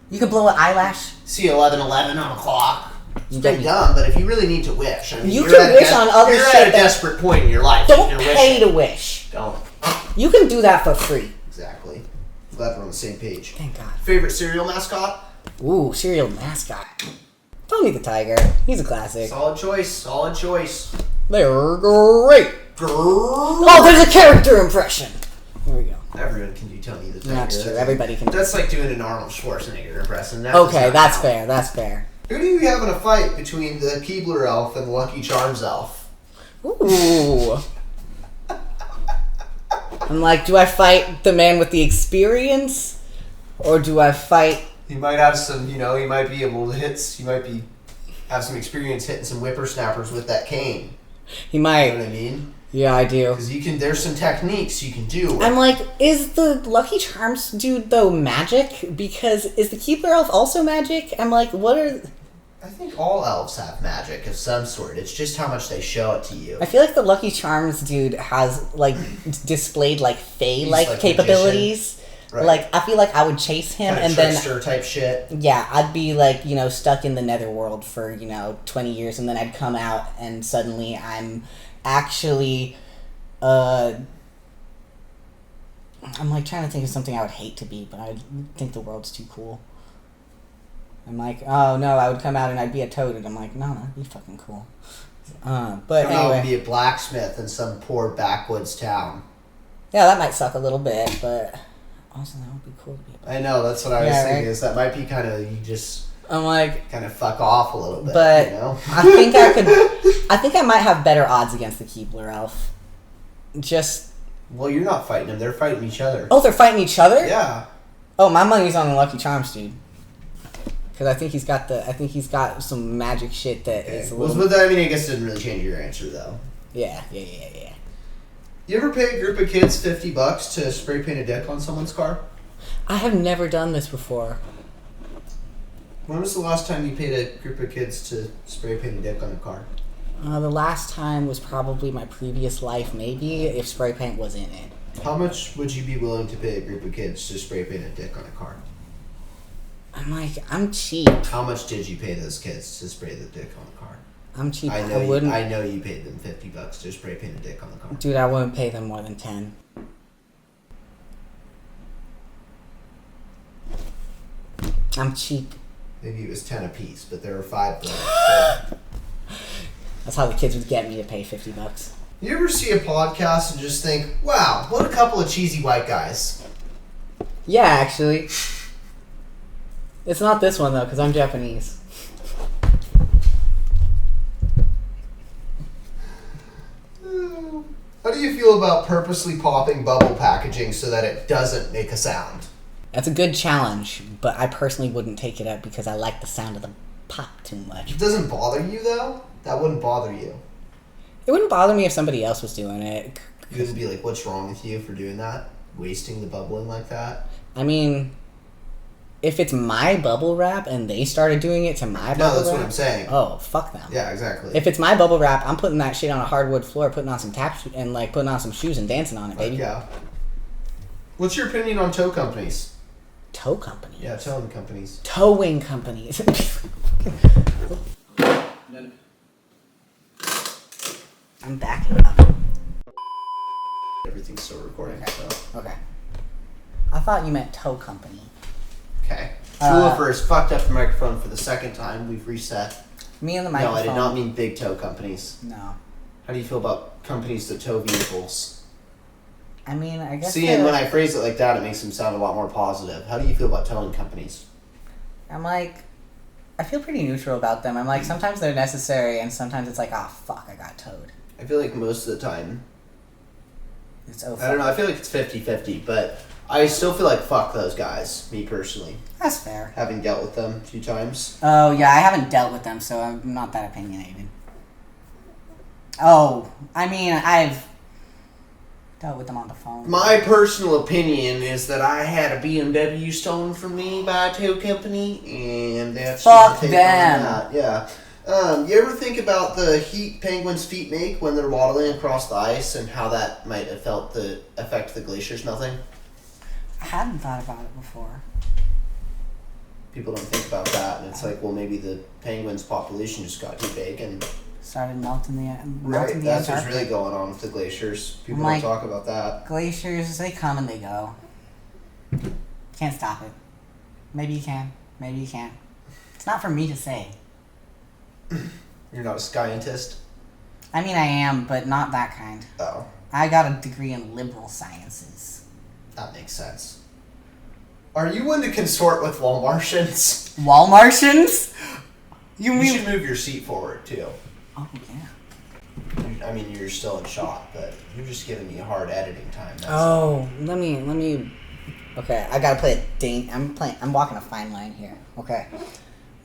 You can blow an eyelash. See 11:11 on a clock. It's pretty dumb, but if you really need to wish, I mean, you can wish on other shit. You're at a desperate point in your life. Don't pay to wish. Don't. You can do that for free. Exactly. Glad we're on the same page. Thank God. Favorite cereal mascot? Ooh, cereal mascot. Tony the Tiger. He's a classic. Solid choice. They're great. Oh, there's a character impression. Here we go. Everyone can do Tony the Tiger. That's true. Everybody can do That's like doing an Arnold Schwarzenegger impression. Okay, that's fair. That's fair. Who do you have in a fight between the Keebler elf and the Lucky Charms elf? Ooh. I'm like, do I fight the man with the experience? Or do I fight... He might have some, he might be able to have some experience hitting some whippersnappers with that cane. He might. You know what I mean? Yeah, I do. Because there's some techniques you can do. I'm like, is the Lucky Charms dude, though, magic? Because is the Keebler elf also magic? I'm like, what are... I think all elves have magic of some sort. It's just how much they show it to you. I feel like the Lucky Charms dude has, like, displayed, like, fae-like capabilities. Right. Like, I feel like I would chase him kind of and trickster then... type shit. Yeah, I'd be, like, stuck in the netherworld for, 20 years, and then I'd come out, and suddenly I'm actually, I'm, like, trying to think of something I would hate to be, but I think the world's too cool. I'm like, oh, no, I would come out and I'd be a toad, and I'm like, no, that'd be fucking cool. But anyway. I would be a blacksmith in some poor backwoods town. Yeah, that might suck a little bit, but... Also, that would be cool to be I know, that's what I was thinking, is that might be kind of, you just... I'm like... Kind of fuck off a little bit, but I think I might have better odds against the Keebler elf. Just... Well, you're not fighting them, they're fighting each other. Oh, they're fighting each other? Yeah. Oh, my money's on the Lucky Charms, dude. Because I think he's got some magic shit that is a little... Well, I guess it didn't really change your answer, though. Yeah. You ever pay a group of kids $50 to spray paint a dick on someone's car? I have never done this before. When was the last time you paid a group of kids to spray paint a dick on a car? The last time was probably my previous life, maybe, if spray paint was in it. How much would you be willing to pay a group of kids to spray paint a dick on a car? I'm like, I'm cheap. How much did you pay those kids to spray the dick on a car? I'm cheap. I know wouldn't. I know you paid them $50 to spray paint a dick on the car. Dude, I wouldn't pay them more than 10. I'm cheap. Maybe it was 10 a piece, but there were 5 there. That's how the kids would get me to pay $50. You ever see a podcast and just think, wow, what a couple of cheesy white guys? Yeah, actually. It's not this one, though, because I'm Japanese. How do you feel about purposely popping bubble packaging so that it doesn't make a sound? That's a good challenge, but I personally wouldn't take it up because I like the sound of the pop too much. It doesn't bother you, though? That wouldn't bother you. It wouldn't bother me if somebody else was doing it. You wouldn't be like, what's wrong with you for doing that? Wasting the bubbling like that? I mean, if it's my bubble wrap and they started doing it to my bubble wrap... No, that's what I'm saying. Oh, fuck them. Yeah, exactly. If it's my bubble wrap, I'm putting that shit on a hardwood floor, putting on some taps and like putting on some shoes and dancing on it, baby. Yeah. What's your opinion on tow companies? Tow companies? Yeah, towing companies. Towing companies. I'm backing up. Everything's still recording, Okay. so... Okay. I thought you meant tow company. Okay. Tulifer has fucked up the microphone for the second time. We've reset. Me and the microphone. No, I did not mean big tow companies. No. How do you feel about companies that tow vehicles? I mean, I guess... See, and when I phrase it like that, it makes them sound a lot more positive. How do you feel about towing companies? I'm like... I feel pretty neutral about them. I'm like, sometimes they're necessary, and sometimes it's like, oh, fuck, I got towed. I feel like most of the time... It's over. I don't know, I feel like it's 50-50, but I still feel like fuck those guys, me personally. That's fair. Having dealt with them a few times. Oh, yeah, I haven't dealt with them, so I'm not that opinionated. Oh, I mean, I've dealt with them on the phone. My personal opinion is that I had a BMW stolen from me by a tow company, and that's fuck just the take them. on that. Yeah. You ever think about the heat penguins' feet make when they're waddling across the ice, and how that might affect the glaciers melting? I hadn't thought about it before. People don't think about that, and it's like, well, maybe the penguins' population just got too big, and started melting the right. That's what's Antarctic. really going on with the glaciers. People Like, don't talk about that. Glaciers, they come and they go. Can't stop it. Maybe you can. Maybe you can't. It's not for me to say. You're not a scientist? I mean, I am, but not that kind. Oh. I got a degree in liberal sciences. That makes sense. Are you one to consort with Walmartians? Walmartians? You mean... You should move your seat forward, too. Oh, yeah. I mean, you're still in shot, but you're just giving me a hard editing time. That's Oh, let me... Okay, I gotta play a I'm walking a fine line here. Okay.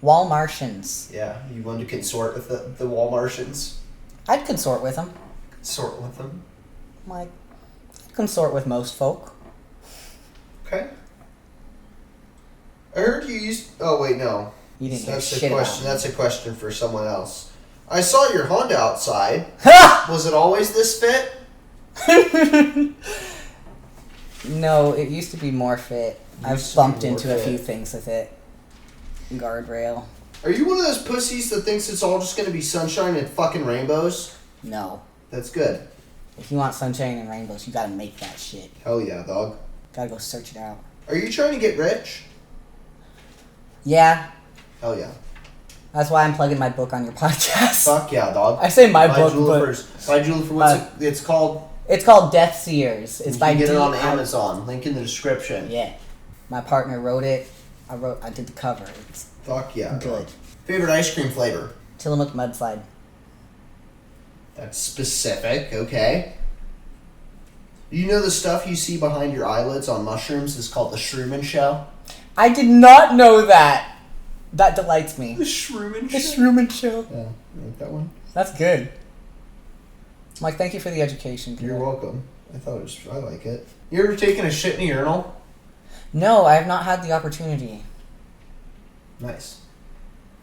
Walmartians. Yeah, you want to consort with the Walmartians? I'd consort with them. Consort with them? Like, I'd consort with most folk. Okay. I heard you used... Oh, wait, no. You didn't hear That's shit a about question. me. That's a question for someone else. I saw your Honda outside. Was it always this fit? No, it used to be more fit. I've Used to be bumped more into a fit. few things with it. Guardrail. Are you one of those pussies that thinks it's all just going to be sunshine and fucking rainbows? No. That's good. If you want sunshine and rainbows, you gotta make that shit. Hell yeah, dog. Gotta go search it out. Are you trying to get rich? Yeah. Hell yeah. That's why I'm plugging my book on your podcast. Fuck yeah, dog. I say my Buy book, Jewel but... first. Buy Jewel for what's it's called? It's called Death Seers. It's You by can get it on D- Amazon. Link in the description. Yeah. My partner wrote it. I did the cover. It's Fuck yeah. good. Dog. Favorite ice cream flavor? Tillamook Mudslide. That's specific, okay. You know the stuff you see behind your eyelids on mushrooms is called the Resedencial? I did not know that. That delights me. The Resedencial? The Resedencial. Yeah, you like that one? That's good. Mike, thank you for the education. You're welcome. I like it. You ever taken a shit in a urinal? No, I have not had the opportunity. Nice.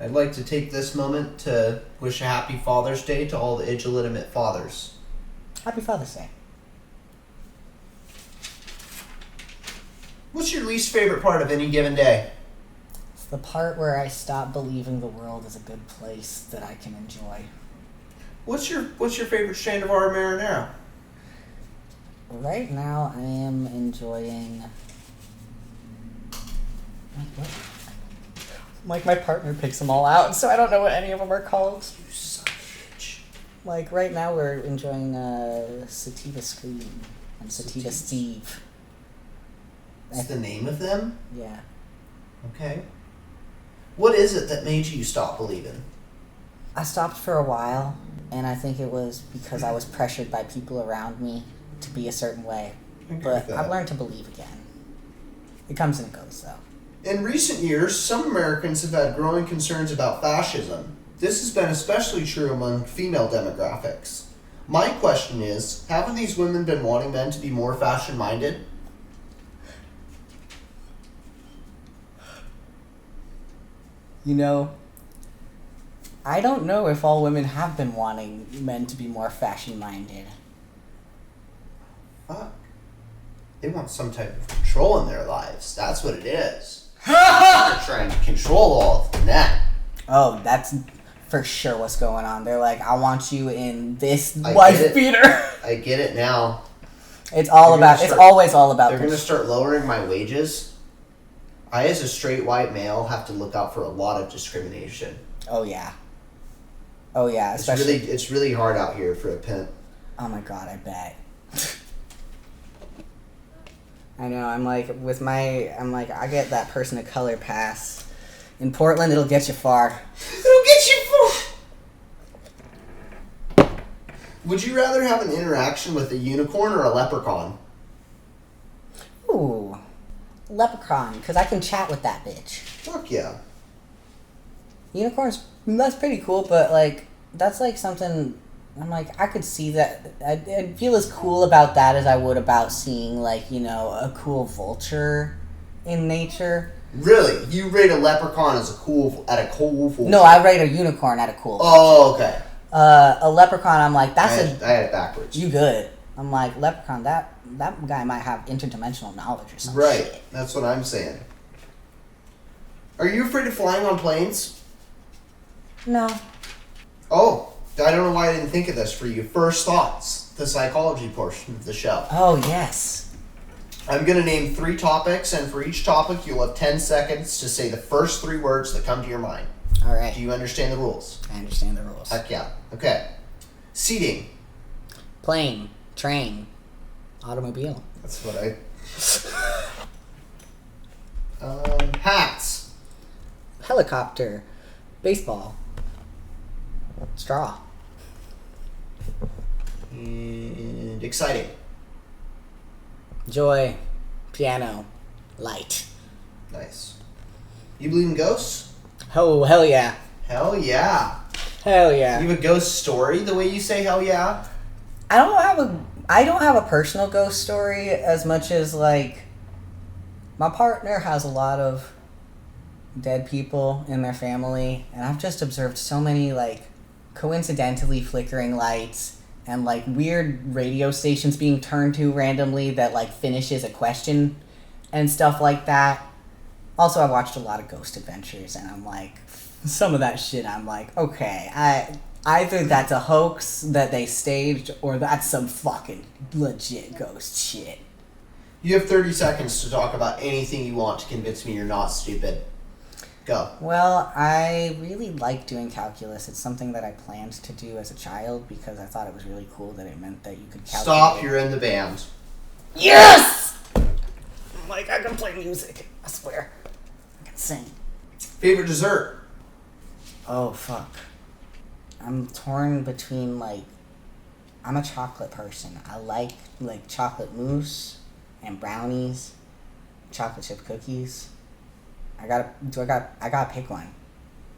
I'd like to take this moment to wish a happy Father's Day to all the illegitimate fathers. Happy Father's Day. What's your least favorite part of any given day? It's the part where I stop believing the world is a good place that I can enjoy. What's your favorite strand of our marinara? Right now, I am enjoying... What? Like, my partner picks them all out, so I don't know what any of them are called. You son of a bitch. Like, right now we're enjoying Sativa Scream and Sativa Sativa. Steve. That's the name of them? Yeah. Okay. What is it that made you stop believing? I stopped for a while, and I think it was because I was pressured by people around me to be a certain way. But I've learned to believe again. It comes and it goes, though. In recent years, some Americans have had growing concerns about fascism. This has been especially true among female demographics. My question is, haven't these women been wanting men to be more fashion-minded? You know, I don't know if all women have been wanting men to be more fashion-minded. Fuck. They want some type of control in their lives. That's what it is. They're trying to control all of the net. Oh, that's for sure what's going on. They're like, I want you in this I wife beater. I get it now. It's always all about They're going to start lowering my wages. I, as a straight white male, have to look out for a lot of discrimination. Oh, yeah. Oh, yeah. Especially... It's really hard out here for a pimp. Oh, my God, I bet. I know, I get that person of color pass. In Portland, it'll get you far. It'll get you far! Would you rather have an interaction with a unicorn or a leprechaun? Ooh. Leprechaun, because I can chat with that bitch. Fuck yeah. Unicorns, that's pretty cool, but, like, that's, like, something... I'm like, I could see that. I'd feel as cool about that as I would about seeing, like, you know, a cool vulture in nature. Really? You rate a leprechaun as a cool vulture? No, I rate a unicorn at a cool vulture. Oh, okay. A leprechaun, I'm like, I had it backwards. You good. I'm like, leprechaun, that guy might have interdimensional knowledge or something. Right. Shit. That's what I'm saying. Are you afraid of flying on planes? No. Oh. I don't know why I didn't think of this for you. First thoughts, the psychology portion of the show. Oh, yes. I'm going to name 3 topics, and for each topic, you'll have 10 seconds to say the first 3 words that come to your mind. All right. Do you understand the rules? I understand the rules. Heck yeah. Okay. Seating. Plane, train, automobile. That's what hats. Helicopter, baseball, straw. And exciting. Joy, piano, light. Nice. You believe in ghosts? Oh, hell yeah. Hell yeah. Hell yeah. You have a ghost story the way you say hell yeah? I don't have a personal ghost story as much as, like, my partner has a lot of dead people in their family, and I've just observed so many, like, coincidentally flickering lights and, like, weird radio stations being turned to randomly that, like, finishes a question and stuff like that. Also, I watched a lot of Ghost Adventures, and I'm like, some of that shit, I'm like, okay, either that's a hoax that they staged, or that's some fucking legit ghost shit. You have 30 seconds to talk about anything you want to convince me you're not stupid. Go. Well, I really like doing calculus. It's something that I planned to do as a child because I thought it was really cool that it meant that you could calculate. Stop, you're in the band. Yes! Like, I can play music. I swear. I can sing. Favorite dessert? Oh, fuck. I'm torn between, like... I'm a chocolate person. I like chocolate mousse and brownies, chocolate chip cookies. I gotta pick one.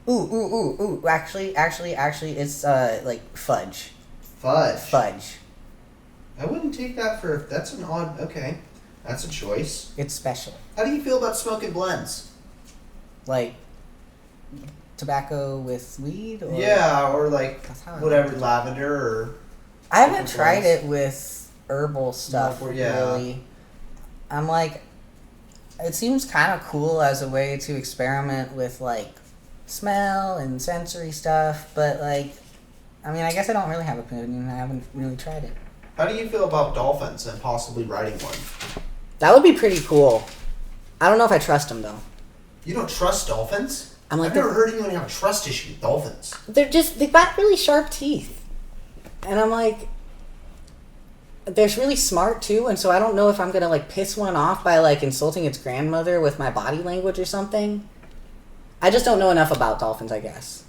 Ooh. Actually, it's, like, fudge. Fudge. I wouldn't take that for... That's an odd... Okay. That's a choice. It's special. How do you feel about smoking blends? Like, tobacco with weed? Or? Yeah, or like That's how I whatever, lavender or... I haven't tried it with herbal stuff, Yeah. really. I'm like, it seems kind of cool as a way to experiment with, like, smell and sensory stuff, but, like, I mean, I guess I don't really have an opinion. I haven't really tried it. How do you feel about dolphins and possibly riding one? That would be pretty cool. I don't know if I trust them, though. You don't trust dolphins? I'm like, I've never heard anyone have a trust issue with dolphins. they've got really sharp teeth. And I'm like, they're really smart too, and so I don't know if I'm gonna like piss one off by like insulting its grandmother with my body language or something. I just don't know enough about dolphins, I guess.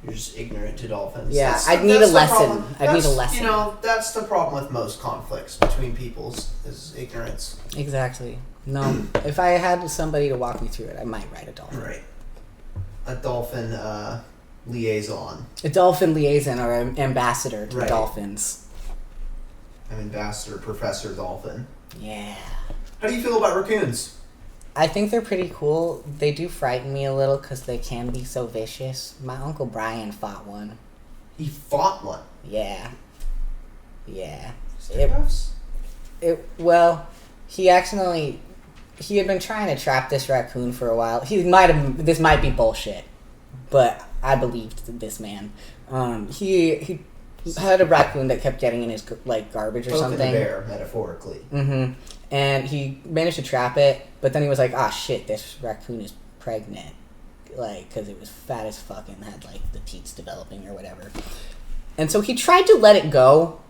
You're just ignorant to dolphins. Yeah, I'd need a lesson. I'd need a lesson. You know, that's the problem with most conflicts between peoples, is ignorance. Exactly. No, if I had somebody to walk me through it, I might ride a dolphin. Right. A dolphin liaison. A dolphin liaison or an ambassador to Right. dolphins. I'm Ambassador Professor Dolphin. Yeah. How do you feel about raccoons? I think they're pretty cool. They do frighten me a little because they can be so vicious. My Uncle Brian fought one. He fought one. Yeah. Yeah. Stick-offs? Well, he had been trying to trap this raccoon for a while. This might be bullshit, but I believed this man. He had a raccoon that kept getting in his like garbage or Poking something. a bear, metaphorically. Mm-hmm. And he managed to trap it, but then he was like, "Ah, shit, this raccoon is pregnant," like because it was fat as fuck and had like the teats developing or whatever. And so he tried to let it go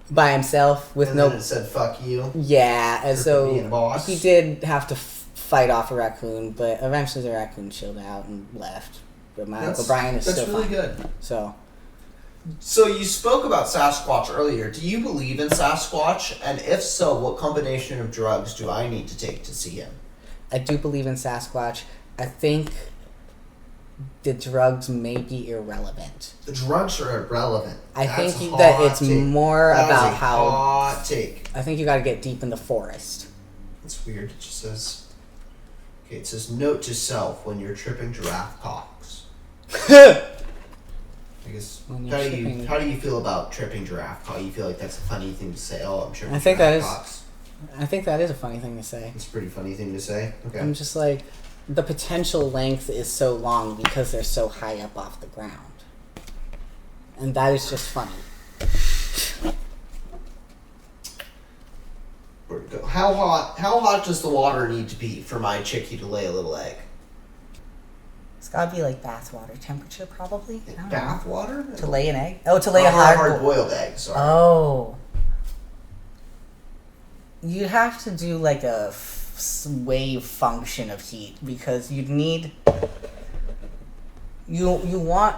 by himself with And no. then it said, "Fuck you." Yeah, and For being a so boss. he did have to fight off a raccoon, but eventually the raccoon chilled out and left. But my Uncle Brian is still really fine. good. So you spoke about Sasquatch earlier. Do you believe in Sasquatch? And if so, what combination of drugs do I need to take to see him? I do believe in Sasquatch. I think the drugs may be irrelevant. The drugs are irrelevant. I That's think a that hot it's take. more That is about a how. hot take. I think you got to get deep in the forest. That's weird. It just says. Okay, it says note to self when you're tripping giraffe cocks. I guess. When you're How do you feel about tripping giraffe cock? You feel like that's a funny thing to say? Oh, I'm tripping I think giraffe that is- cocks. I think that is a funny thing to say. It's a pretty funny thing to say. Okay. I'm just like, the potential length is so long because they're so high up off the ground. And that is just funny. Where'd it go? How hot does the water need to be for my chickie to lay a little egg? It's gotta be like bathwater temperature, probably. I don't know. Bath water? To lay an egg? Oh, to lay a Or hard boiled egg, sorry. Oh. You'd have to do like a wave function of heat because you'd need. You want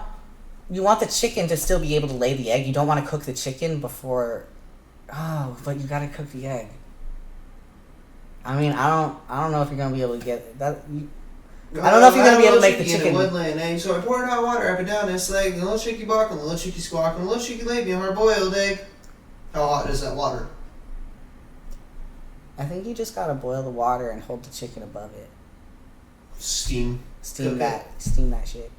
the chicken to still be able to lay the egg. You don't want to cook the chicken before. Oh, but you gotta cook the egg. I mean, I don't know if you're gonna be able to get that. I don't know if you're gonna be able to make the chicken. Would lay an egg, so I poured hot water up and down its leg, and the little chickie barked, and the little chickie squawked, and the little chickie laid me a hard-boiled egg. How hot is that water? I think you just gotta boil the water and hold the chicken above it. Steam that shit.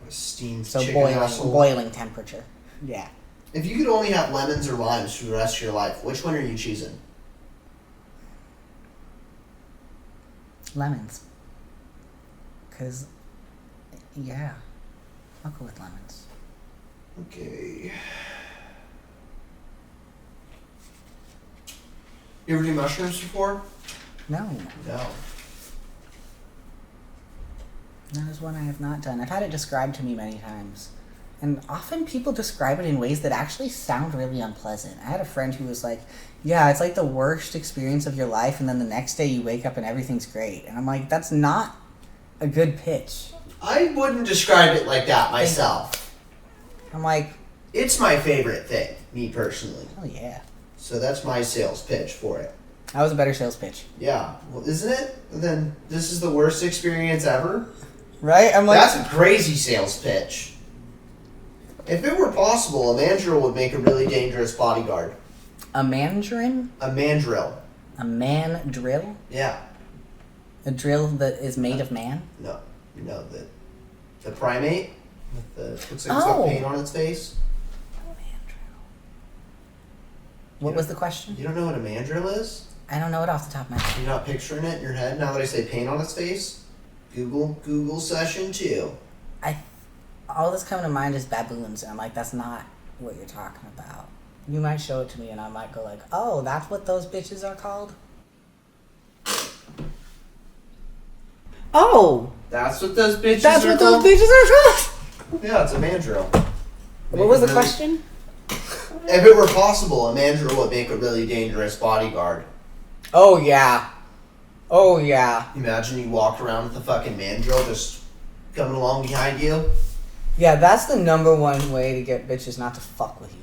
steam So chicken asshole. boiling temperature. Yeah. If you could only have lemons or limes for the rest of your life, which one are you choosing? Lemons. Cause, yeah, I'll go with lemons. Okay. You ever do mushrooms before? No, No. that is one I have not done. I've had it described to me many times. And often people describe it in ways that actually sound really unpleasant. I had a friend who was like, yeah, it's like the worst experience of your life, and then the next day you wake up and everything's great. And I'm like, that's not a good pitch. I wouldn't describe it like that myself. I'm like, It's my favorite thing, me personally. oh yeah. So that's my sales pitch for it. That was a better sales pitch. Yeah. Well, isn't it? Then this is the worst experience ever? Right? I'm like, That's a crazy sales pitch. If it were possible, a mandrill would make a really dangerous bodyguard. a mandarin? A mandrill. A man drill? Yeah. A drill that is made of man? No. You know that The primate? With the, looks like it's got paint on its face. What was the question? You don't know what a mandrill is? I don't know it off the top of my head. You're not picturing it in your head now that I say paint on its face? Google session 2. All that's coming to mind is baboons, and I'm like, that's not what you're talking about. You might show it to me, and I might go like, oh, that's what those bitches are called? Oh! That's what those bitches That's are what called? those bitches are called! Yeah, it's a mandrill. What was the question? If it were possible, a mandrill would make a really dangerous bodyguard. Oh, yeah. Oh, yeah. Imagine you walked around with a fucking mandrill just coming along behind you. Yeah, that's the number one way to get bitches not to fuck with you.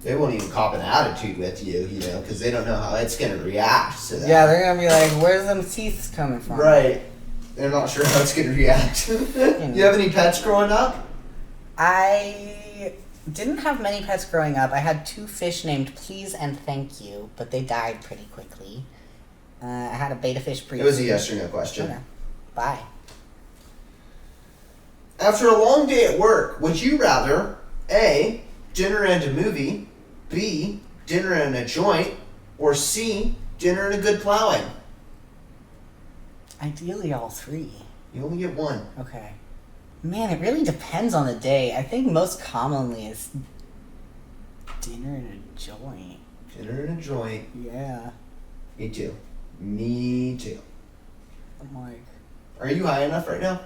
They won't even cop an attitude with you, you know, because they don't know how it's going to react to that. Yeah, they're going to be like, where's them teeth coming from? Right. They're not sure how it's going to react. You have any pets growing up? I didn't have many pets growing up. I had 2 fish named Please and Thank You, but they died pretty quickly. I had a beta fish briefly. It was a yes or no question. Okay. Bye. After a long day at work, would you rather A, dinner and a movie, B, dinner and a joint, or C, dinner and a good plowing? Ideally all 3. You only get one. Okay. Man, it really depends on the day. I think most commonly is dinner and a joint. Dinner and a joint. Yeah. Me too. Me too. I'm like... Are you high enough right now?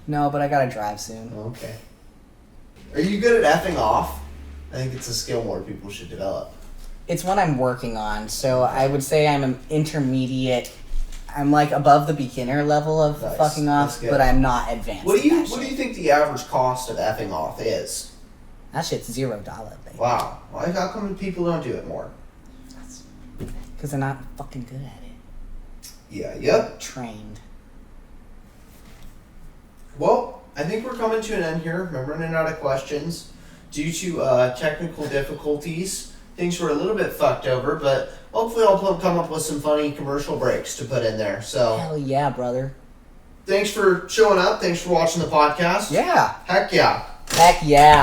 No, but I gotta drive soon. Okay. Are you good at effing off? I think it's a skill more people should develop. It's one I'm working on, so I would say I'm an intermediate. I'm like above the beginner level of Nice. fucking off, but I'm not advanced. What do you shit. think the average cost of effing off is? That shit's $0, baby. Wow. Why? How come people don't do it more? Because they're not fucking good at it. Yeah. Yep. Trained. Well, I think we're coming to an end here. I'm running out of questions. Due to technical difficulties, things were a little bit fucked over, but hopefully I'll come up with some funny commercial breaks to put in there. So, Hell yeah, brother. thanks for showing up. Thanks for watching the podcast. Yeah. Heck yeah. Heck yeah.